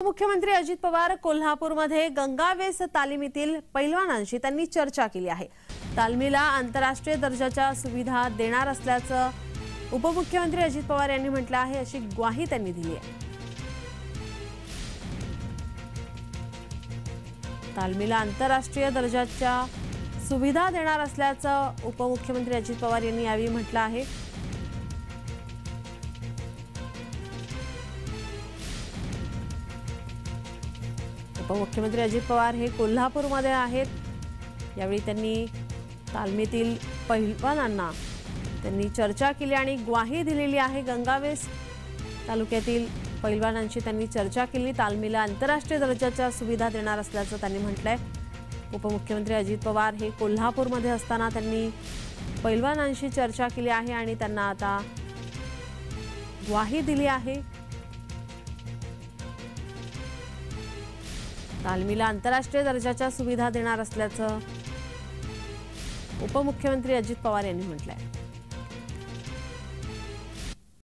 मुख्यमंत्री अजित पवार कोल्हापूरमध्ये गंगावेस तालिमीतील पैलवानांशी त्यांनी चर्चा केली आहे। तालमीला आंतरराष्ट्रीय दर्जाच्या सुविधा देणार असल्याचं उपमुख्यमंत्री अजित पवार यांनी म्हटलं आहे, अशी ग्वाही त्यांनी दिली आहे। तालमीला आंतरराष्ट्रीय दर्जाच्या सुविधा देणार असल्याचं उपमुख्यमंत्री अजित पवार यांनी यावेळी म्हटलं आहे। उपमुख्यमंत्री अजित पवार हे कोल्हापूरमध्ये आहेत। यावेळी त्यांनी तालमीतील पैलवानांना त्यांनी चर्चा केली आणि ग्वाही दिलेली आहे। गंगावेस तालुक्यातील पैलवानांशी त्यांनी चर्चा केली। तालमीला आंतरराष्ट्रीय दर्जाच्या सुविधा देणार असल्याचं त्यांनी म्हटलंय। उपमुख्यमंत्री अजित पवार हे कोल्हापूरमध्ये असताना त्यांनी पैलवानांशी चर्चा केली आहे आणि त्यांना आता ग्वाही दिली आहे। तालमीला आंतरराष्ट्रीय दर्जाच्या सुविधा देणार असल्याचं उपमुख्यमंत्री अजित पवार यांनी म्हटलंय।